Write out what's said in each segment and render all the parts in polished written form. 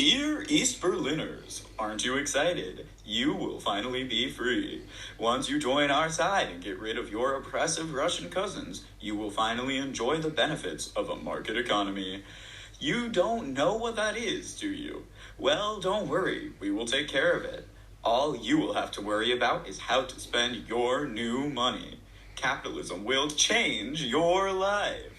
Dear East Berliners, aren't you excited? You will finally be free. Once you join our side and get rid of your oppressive Russian cousins, you will finally enjoy the benefits of a market economy. You don't know what that is, do you? Well, don't worry, we will take care of it. All you will have to worry about is how to spend your new money. Capitalism will change your life.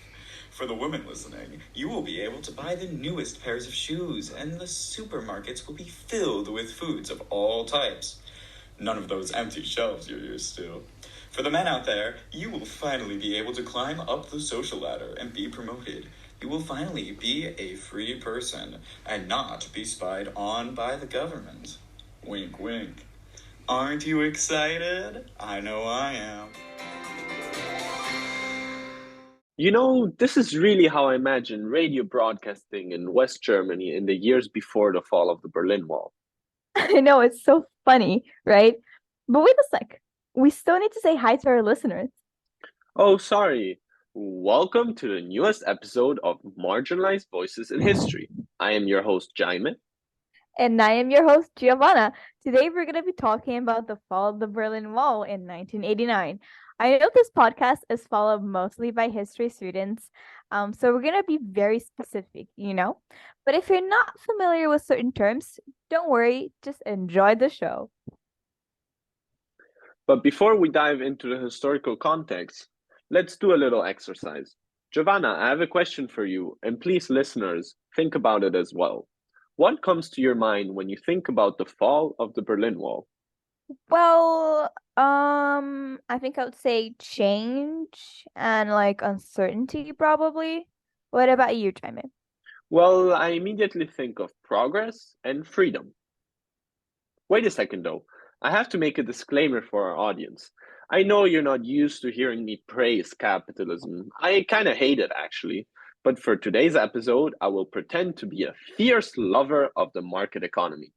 For the women listening, you will be able to buy the newest pairs of shoes, and the supermarkets will be filled with foods of all types. None of those empty shelves you're used to. For the men out there, you will finally be able to climb up the social ladder and be promoted. You will finally be a free person and not be spied on by the government. Wink, wink. Aren't you excited? I know I am. This is really how I imagine radio broadcasting in West Germany in the years before the fall of the Berlin Wall. I know, it's so funny, right? But wait a sec. We still need to say hi to our listeners. Oh, sorry. Welcome to the newest episode of Marginalized Voices in History. I am your host, Jaime. And I am your host, Giovanna. Today we're going to be talking about the fall of the Berlin Wall in 1989. I know this podcast is followed mostly by history students, so we're going to be very specific, But if you're not familiar with certain terms, don't worry, just enjoy the show. But before we dive into the historical context, let's do a little exercise. Giovanna, I have a question for you, and please, listeners, think about it as well. What comes to your mind when you think about the fall of the Berlin Wall? Well, I think I would say change and uncertainty probably. What about you, Jaime? Well, I immediately think of progress and freedom. Wait a second though, I have to make a disclaimer for our audience. I know you're not used to hearing me praise capitalism. I kind of hate it actually. But for today's episode, I will pretend to be a fierce lover of the market economy.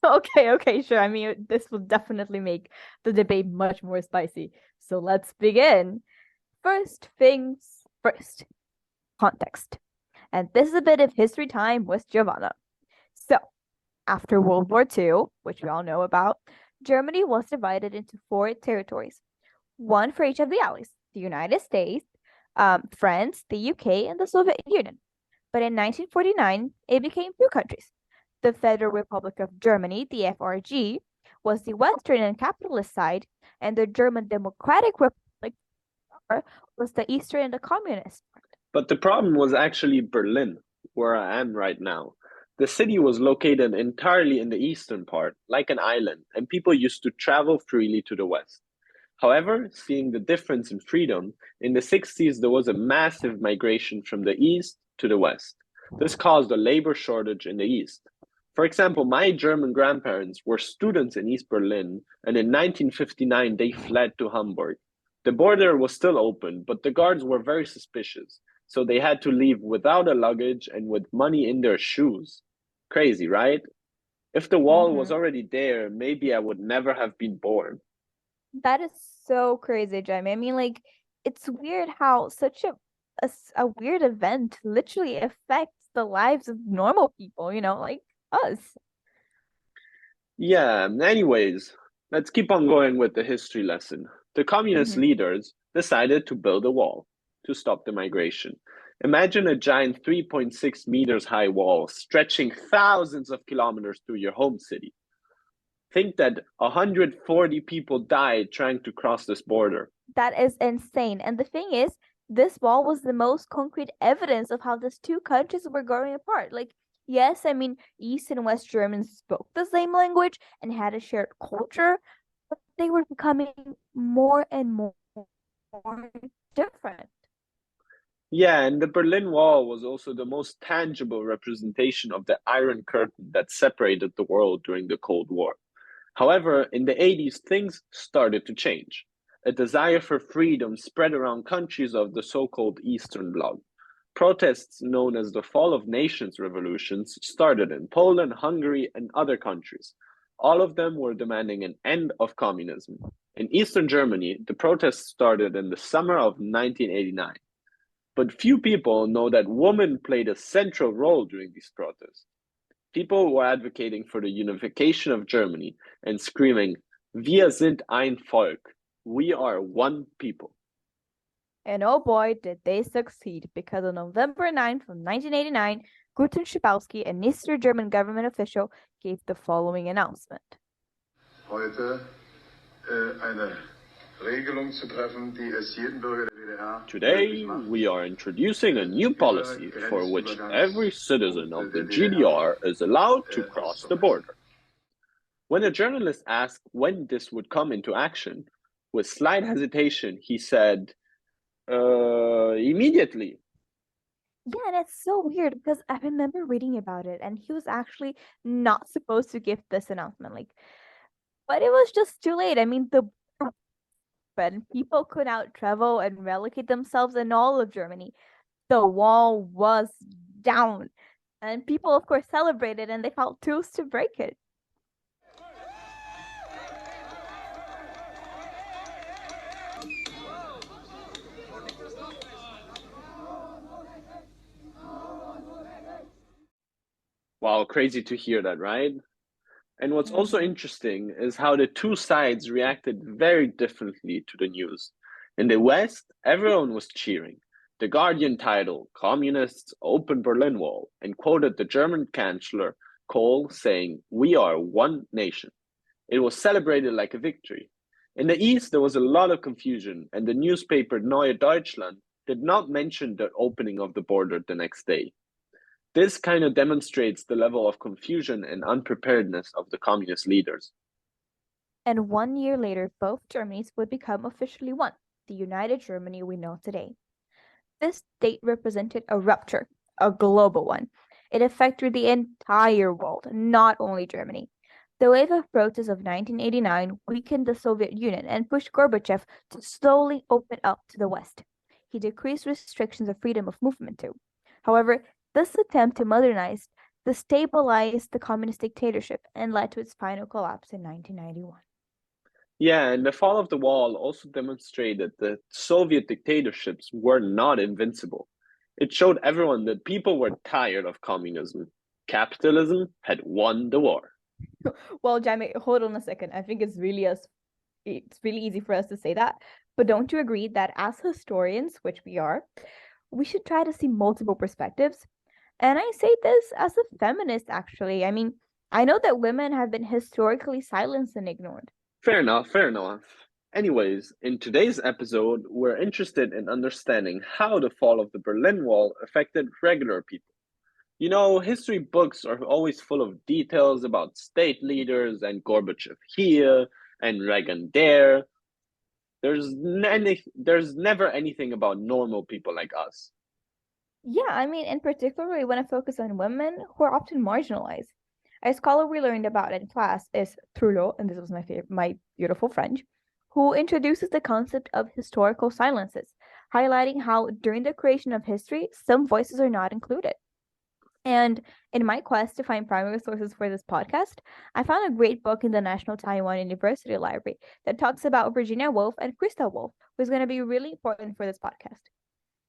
Okay, sure. I mean, this will definitely make the debate much more spicy. So let's begin. First things first, context. And this is a bit of history time with Giovanna. So, after World War II, which we all know about, Germany was divided into 4 territories, one for each of the Allies, the United States, France, the UK, and the Soviet Union. But in 1949, it became 2 countries. The Federal Republic of Germany, the FRG, was the Western and capitalist side, and the German Democratic Republic was the Eastern and the communist part. But the problem was actually Berlin, where I am right now. The city was located entirely in the eastern part, like an island, and people used to travel freely to the west. However, seeing the difference in freedom, in the 60s there was a massive migration from the east to the west. This caused a labor shortage in the east. For example, my German grandparents were students in East Berlin, and in 1959 they fled to Hamburg. The border was still open, but the guards were very suspicious, so they had to leave without a luggage and with money in their shoes. Crazy, right? If the wall was already there, maybe I would never have been born. That is so crazy, Jaime. I mean, it's weird how such a weird event literally affects the lives of normal people, like us. Yeah, anyways, let's keep on going with the history lesson. The communist leaders decided to build a wall to stop the migration. Imagine a giant 3.6 meters high wall stretching thousands of kilometers through your home city. Think that 140 people died trying to cross this border. That is insane. And the thing is, this wall was the most concrete evidence of how these 2 countries were growing apart. Yes, I mean, East and West Germans spoke the same language and had a shared culture, but they were becoming more and more different. Yeah, and the Berlin Wall was also the most tangible representation of the Iron Curtain that separated the world during the Cold War. However, in the 80s, things started to change. A desire for freedom spread around countries of the so-called Eastern Bloc. Protests known as the Fall of Nations revolutions started in Poland, Hungary, and other countries. All of them were demanding an end of communism. In Eastern Germany, the protests started in the summer of 1989. But few people know that women played a central role during these protests. People were advocating for the unification of Germany and screaming, "Wir sind ein Volk." We are one people. And oh boy, did they succeed, because on November 9th of 1989, Guten Schabowski, an Eastern German government official, gave the following announcement. Heute eine Regelung zu treffen, die es jedem Bürger der DDR Today, we are introducing a new policy for which every citizen of the GDR is allowed to cross the border. When a journalist asked when this would come into action, with slight hesitation, he said, immediately. Yeah, and it's so weird because I remember reading about it, and he was actually not supposed to give this announcement. But it was just too late. I mean, people could now travel and relocate themselves in all of Germany. The wall was down, and people, of course, celebrated, and they felt tools to break it. Wow, crazy to hear that, right? And what's also interesting is how the two sides reacted very differently to the news. In the West, everyone was cheering. The Guardian titled "Communists Open Berlin Wall" and quoted the German Chancellor Kohl saying, "We are one nation." It was celebrated like a victory. In the East, there was a lot of confusion, and the newspaper Neue Deutschland did not mention the opening of the border the next day. This kind of demonstrates the level of confusion and unpreparedness of the communist leaders. And 1 year later, both Germanys would become officially one, the United Germany we know today. This date represented a rupture, a global one. It affected the entire world, not only Germany. The wave of protests of 1989 weakened the Soviet Union and pushed Gorbachev to slowly open up to the West. He decreased restrictions of freedom of movement too. However, this attempt to modernize destabilized the communist dictatorship and led to its final collapse in 1991. Yeah, and the fall of the wall also demonstrated that Soviet dictatorships were not invincible. It showed everyone that people were tired of communism. Capitalism had won the war. Well, Jaime, hold on a second. I think it's really easy for us to say that. But don't you agree that as historians, which we are, we should try to see multiple perspectives? And I say this as a feminist, actually. I mean, I know that women have been historically silenced and ignored. Fair enough, fair enough. Anyways, in today's episode, we're interested in understanding how the fall of the Berlin Wall affected regular people. You know, history books are always full of details about state leaders and Gorbachev here and Reagan there. There's never anything about normal people like us. Yeah, I mean, and particularly when I focus on women who are often marginalized. A scholar we learned about in class is Trullo, and this was my beautiful French, who introduces the concept of historical silences, highlighting how during the creation of history, some voices are not included. And in my quest to find primary sources for this podcast, I found a great book in the National Taiwan University Library that talks about Virginia Woolf and Krista Woolf, who's going to be really important for this podcast.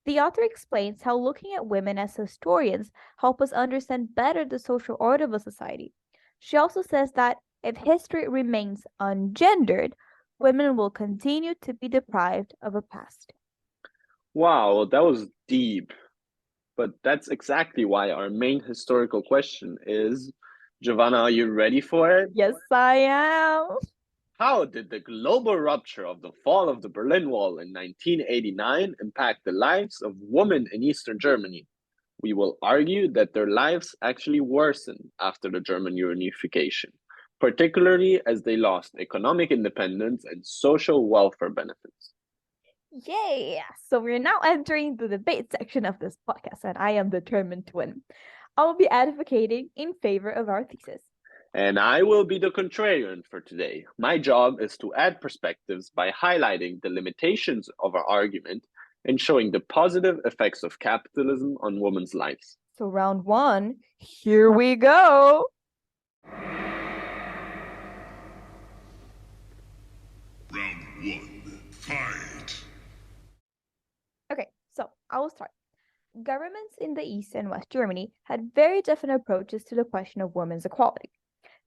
The author explains how looking at women as historians help us understand better the social order of a society. She also says that if history remains ungendered, women will continue to be deprived of a past. Wow, that was deep. But that's exactly why our main historical question is, Giovanna, are you ready for it? Yes, I am. How did the global rupture of the fall of the Berlin Wall in 1989 impact the lives of women in Eastern Germany? We will argue that their lives actually worsened after the German unification, particularly as they lost economic independence and social welfare benefits. Yay! So we're now entering the debate section of this podcast, and I am determined to win. I will be advocating in favor of our thesis. And I will be the contrarian for today. My job is to add perspectives by highlighting the limitations of our argument and showing the positive effects of capitalism on women's lives. So, round one, here we go. Round one, fight. Okay, so I will start. Governments in the East and West Germany had very different approaches to the question of women's equality.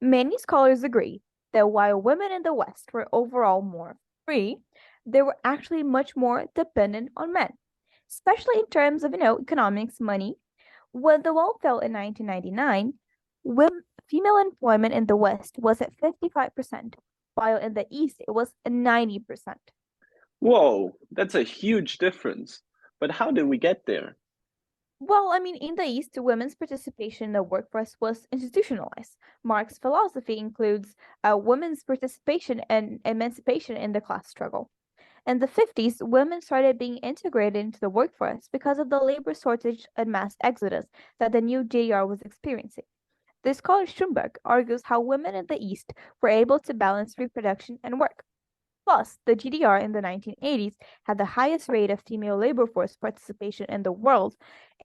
Many scholars agree that while women in the West were overall more free, they were actually much more dependent on men, especially in terms of, economics, money. When the wall fell in 1999, female employment in the West was at 55%, while in the East it was 90%. Whoa, that's a huge difference. But how did we get there? Well, in the East, women's participation in the workforce was institutionalized. Marx's philosophy includes women's participation and emancipation in the class struggle. In the 50s, women started being integrated into the workforce because of the labor shortage and mass exodus that the new GDR was experiencing. The scholar Schumberg argues how women in the East were able to balance reproduction and work. Plus, the GDR in the 1980s had the highest rate of female labor force participation in the world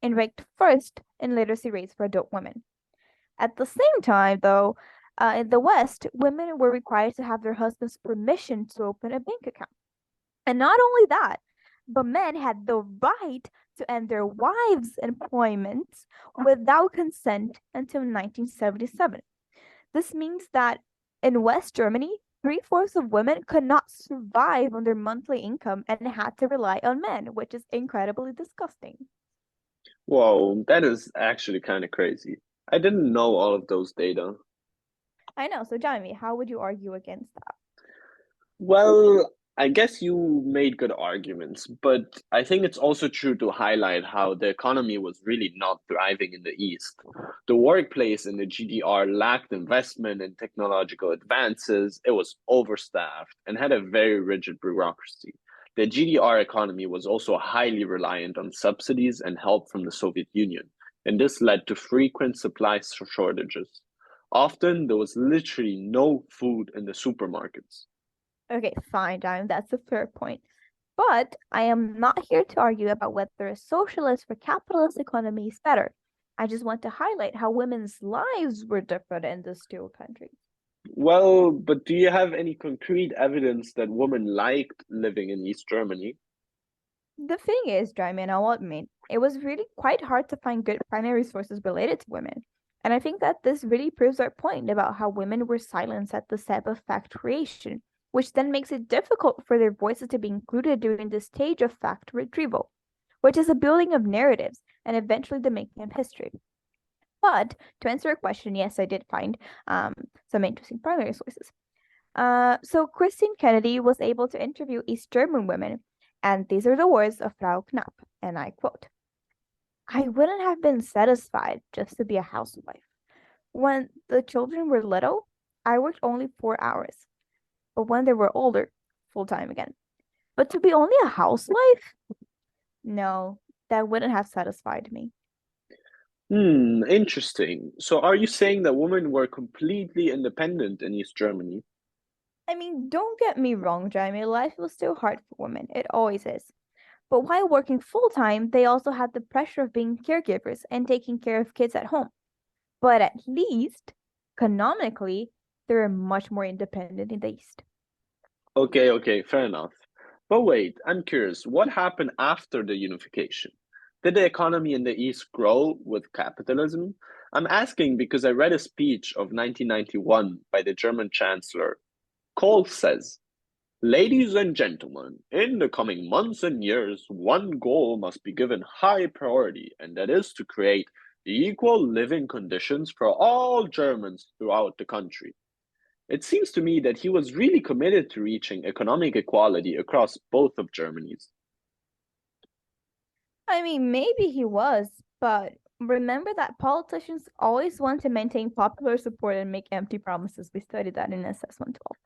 and ranked first in literacy rates for adult women. At the same time, though, in the West, women were required to have their husband's permission to open a bank account. And not only that, but men had the right to end their wives' employment without consent until 1977. This means that in West Germany, 3/4 of women could not survive on their monthly income and had to rely on men, which is incredibly disgusting. Whoa, that is actually kind of crazy. I didn't know all of those data. I know. So, Jaime, how would you argue against that? Well, I guess you made good arguments, but I think it's also true to highlight how the economy was really not thriving in the East. The workplace in the GDR lacked investment in technological advances, it was overstaffed, and had a very rigid bureaucracy. The GDR economy was also highly reliant on subsidies and help from the Soviet Union, and this led to frequent supply shortages. Often, there was literally no food in the supermarkets. Okay, fine, Jaime, that's a fair point. But I am not here to argue about whether a socialist or capitalist economy is better. I just want to highlight how women's lives were different in these two countries. Well, but do you have any concrete evidence that women liked living in East Germany? The thing is, Jaime, and I'll admit, it was really quite hard to find good primary sources related to women. And I think that this really proves our point about how women were silenced at the step of fact creation, which then makes it difficult for their voices to be included during the stage of fact retrieval, which is a building of narratives and eventually the making of history. But to answer your question, yes, I did find some interesting primary sources. So Christine Kennedy was able to interview East German women, and these are the words of Frau Knapp, and I quote, "I wouldn't have been satisfied just to be a housewife. When the children were little, I worked only 4 hours, but when they were older, full time again. But to be only a housewife? No, that wouldn't have satisfied me." Interesting. So are you saying that women were completely independent in East Germany? Don't get me wrong, Jaime, life was still hard for women. It always is. But while working full time, they also had the pressure of being caregivers and taking care of kids at home. But at least, economically, they were much more independent in the East. Okay, fair enough. But wait, I'm curious, what happened after the unification? Did the economy in the East grow with capitalism? I'm asking because I read a speech of 1991 by the German Chancellor. Kohl says, "Ladies and gentlemen, in the coming months and years, one goal must be given high priority, and that is to create equal living conditions for all Germans throughout the country." It seems to me that he was really committed to reaching economic equality across both of Germany's. Maybe he was, but remember that politicians always want to maintain popular support and make empty promises. We studied that in SS 112.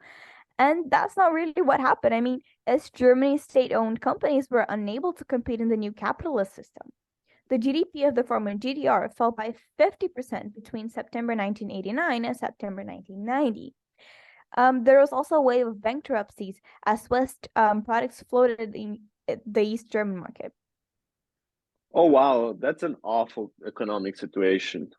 And that's not really what happened. As Germany's state-owned companies were unable to compete in the new capitalist system. The GDP of the former GDR fell by 50% between September 1989 and September 1990. There was also a wave of bankruptcies as West products floated in the East German market. Oh wow, that's an awful economic situation.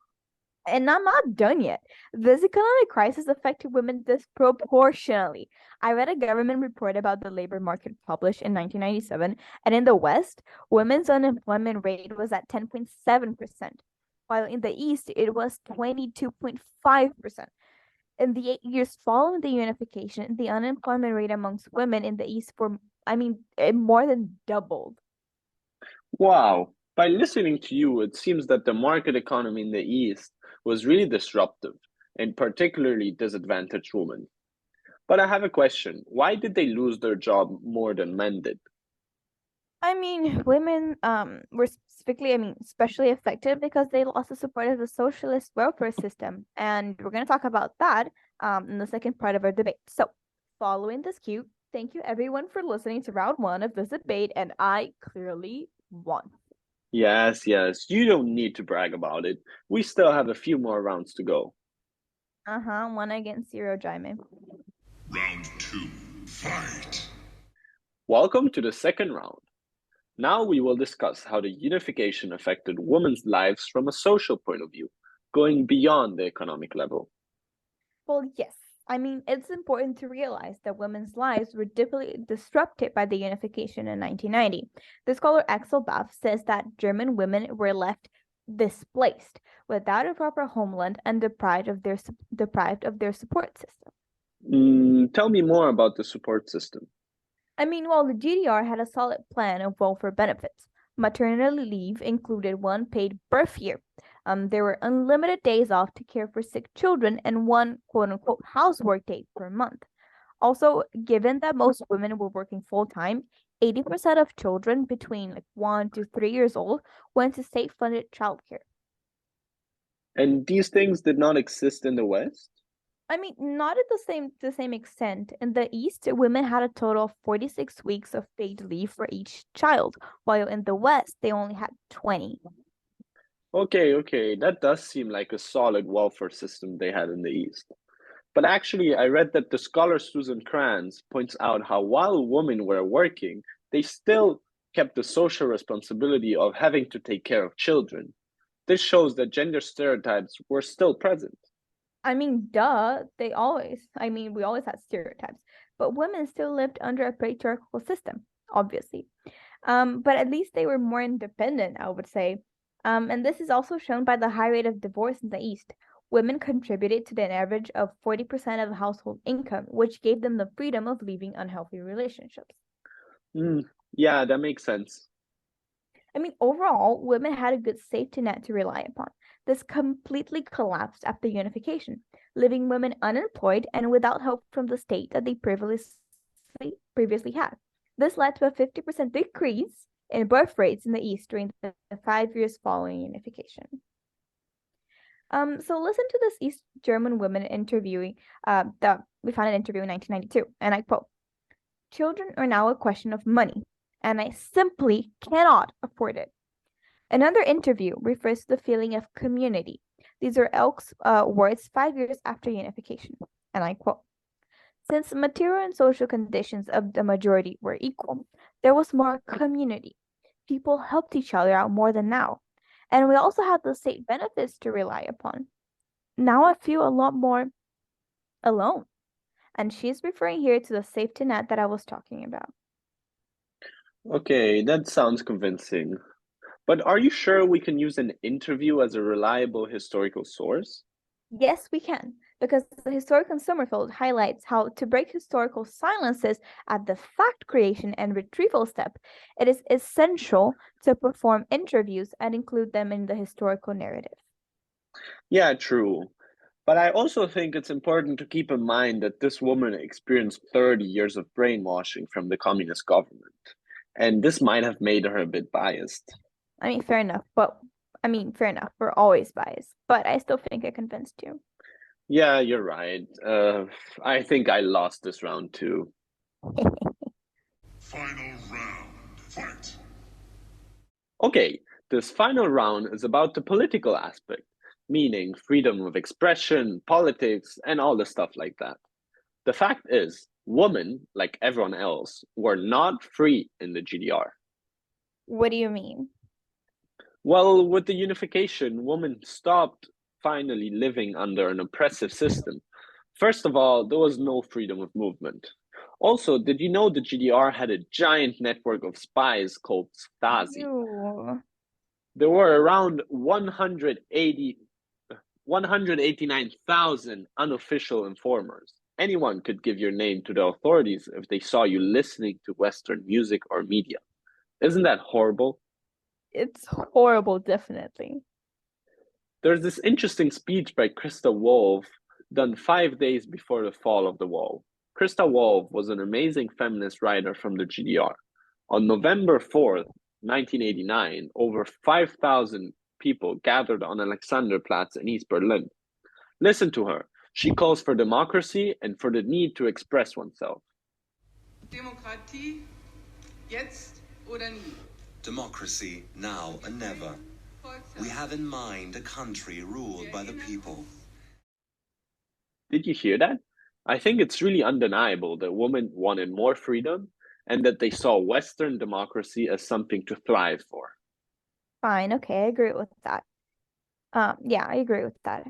And I'm not done yet. This economic crisis affected women disproportionately. I read a government report about the labor market published in 1997, and in the West, women's unemployment rate was at 10.7%, while in the East, it was 22.5%. In the 8 years following the unification, the unemployment rate amongst women in the East it more than doubled. Wow. By listening to you, it seems that the market economy in the East was really disruptive and particularly disadvantaged women. But I have a question. Why did they lose their job more than men did? Women were especially affected because they lost the support of the socialist welfare system. And we're going to talk about that in the second part of our debate. So, following this cue, thank you everyone for listening to round one of this debate, and I clearly won. Yes, yes, you don't need to brag about it. We still have a few more rounds to go. 1-0, Jaime. Round 2, fight! Welcome to the second round. Now we will discuss how the unification affected women's lives from a social point of view, going beyond the economic level. Well, yes. It's important to realize that women's lives were deeply disrupted by the unification in 1990. The scholar Axel Baff says that German women were left displaced, without a proper homeland, and deprived of their support system. Tell me more about the support system. The GDR had a solid plan of welfare benefits. Maternity leave included one paid birth year. There were unlimited days off to care for sick children and one quote-unquote housework day per month. Also, given that most women were working full-time, 80% of children between 1 to 3 years old went to state-funded childcare. And these things did not exist in the West? Not at the same extent. In the East, women had a total of 46 weeks of paid leave for each child, while in the West, they only had 20. Okay, that does seem like a solid welfare system they had in the East. But actually, I read that the scholar Susan Kranz points out how while women were working, they still kept the social responsibility of having to take care of children. This shows that gender stereotypes were still present. Duh, we always had stereotypes, but women still lived under a patriarchal system, obviously. But at least they were more independent, I would say. And this is also shown by the high rate of divorce in the East. Women contributed to an average of 40% of the household income, which gave them the freedom of leaving unhealthy relationships. Yeah, that makes sense. Overall, women had a good safety net to rely upon. This completely collapsed after unification, leaving women unemployed and without help from the state that they previously had. This led to a 50% decrease in birth rates in the East during the 5 years following unification. So listen to this East German woman interviewing that we found an interview in 1992, and I quote, "Children are now a question of money, and I simply cannot afford it." Another interview refers to the feeling of community. These are Elk's words 5 years after unification, and I quote, "Since material and social conditions of the majority were equal, there was more community. People helped each other out more than now. And we also had the state benefits to rely upon. Now I feel a lot more alone." And she's referring here to the safety net that I was talking about. Okay, that sounds convincing. But are you sure we can use an interview as a reliable historical source? Yes, we can, because the historical Sommerfeld highlights how to break historical silences at the fact creation and retrieval step, it is essential to perform interviews and include them in the historical narrative. Yeah, true. But I also think it's important to keep in mind that this woman experienced 30 years of brainwashing from the communist government. And this might have made her a bit biased. Fair enough, we're always biased, but I still think I convinced you. Yeah, you're right. I think I lost this round too. Final round, fight! Okay, this final round is about the political aspect, meaning freedom of expression, politics, and all the stuff like that. The fact is, women, like everyone else, were not free in the GDR. What do you mean? Well, with the unification, women stopped finally living under an oppressive system. First of all, there was no freedom of movement. Also, did you know the GDR had a giant network of spies called Stasi? Ew. There were around 189,000 unofficial informers. Anyone could give your name to the authorities if they saw you listening to Western music or media. Isn't that horrible? It's horrible, definitely. There's this interesting speech by Christa Wolf done 5 days before the fall of the wall. Christa Wolf was an amazing feminist writer from the GDR. On November 4th, 1989, over 5,000 people gathered on Alexanderplatz in East Berlin. Listen to her. She calls for democracy and for the need to express oneself. Demokratie, jetzt oder nie. Democracy, now and never. We have in mind a country ruled by the people. Did you hear that? I think it's really undeniable that women wanted more freedom and that they saw Western democracy as something to thrive for. Fine, okay, I agree with that. Yeah, I agree with that.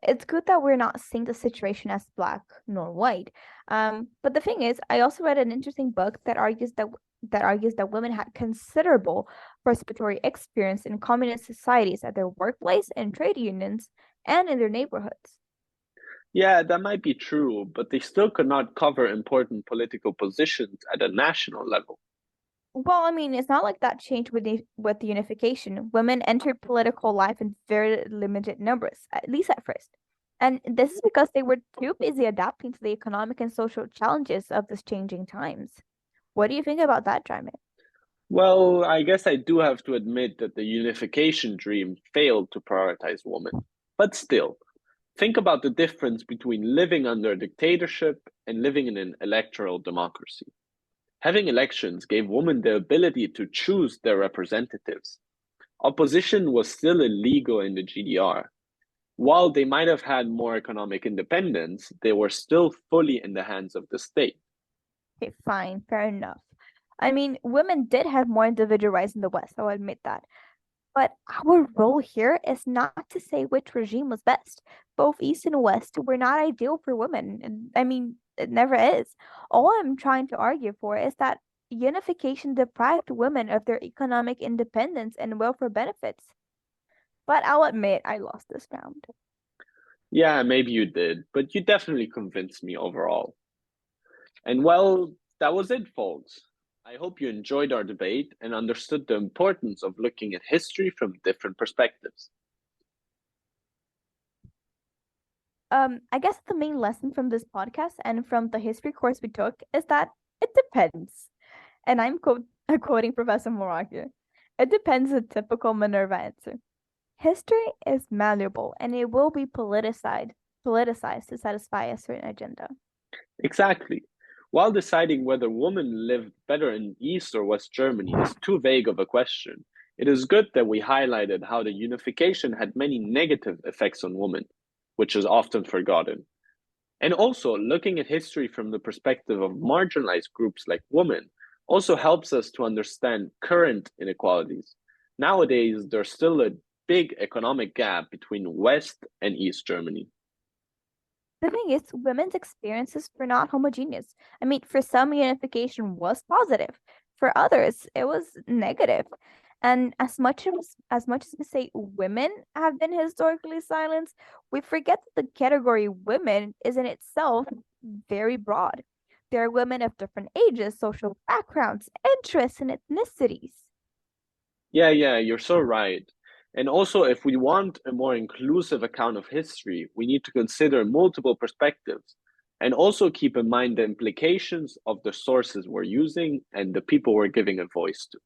It's good that we're not seeing the situation as black nor white. But the thing is, I also read an interesting book that argues that women had considerable participatory experience in communist societies at their workplace, in trade unions, and in their neighborhoods. Yeah, that might be true, but they still could not cover important political positions at a national level. Well, I mean, it's not like that changed with the unification. Women entered political life in very limited numbers, at least at first. And this is because they were too busy adapting to the economic and social challenges of this changing times. What do you think about that, Jaime? Well, I guess I do have to admit that the unification dream failed to prioritize women. But still, think about the difference between living under a dictatorship and living in an electoral democracy. Having elections gave women the ability to choose their representatives. Opposition was still illegal in the GDR. While they might have had more economic independence, they were still fully in the hands of the state. Okay, fine, fair enough. I mean, women did have more individual rights in the West, I'll admit that. But our role here is not to say which regime was best. Both East and West were not ideal for women. And I mean, it never is. All I'm trying to argue for is that unification deprived women of their economic independence and welfare benefits. But I'll admit I lost this round. Yeah, maybe you did, but you definitely convinced me overall. And well, that was it, folks. I hope you enjoyed our debate and understood the importance of looking at history from different perspectives. I guess the main lesson from this podcast and from the history course we took is that it depends. And I'm quoting Professor Morar here. It depends is a typical Minerva answer. History is malleable and it will be politicized to satisfy a certain agenda. Exactly. While deciding whether women lived better in East or West Germany is too vague of a question, it is good that we highlighted how the unification had many negative effects on women, which is often forgotten. And also, looking at history from the perspective of marginalized groups like women also helps us to understand current inequalities. Nowadays, there's still a big economic gap between West and East Germany. The thing is, women's experiences were not homogeneous. I mean, for some, unification was positive. For others, it was negative. And as much as we say women have been historically silenced, we forget that the category women is in itself very broad. There are women of different ages, social backgrounds, interests, and ethnicities. Yeah, you're so right. And also, if we want a more inclusive account of history, we need to consider multiple perspectives and also keep in mind the implications of the sources we're using and the people we're giving a voice to.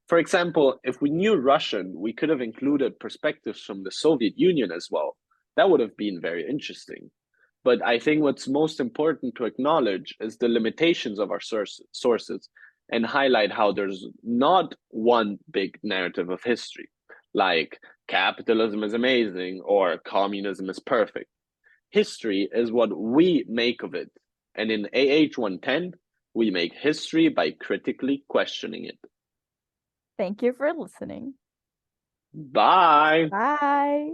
For example, if we knew Russian, we could have included perspectives from the Soviet Union as well. That would have been very interesting. But I think what's most important to acknowledge is the limitations of our sources and highlight how there's not one big narrative of history, like capitalism is amazing or communism is perfect. History is what we make of it. And in AH 110, we make history by critically questioning it. Thank you for listening. Bye. Bye.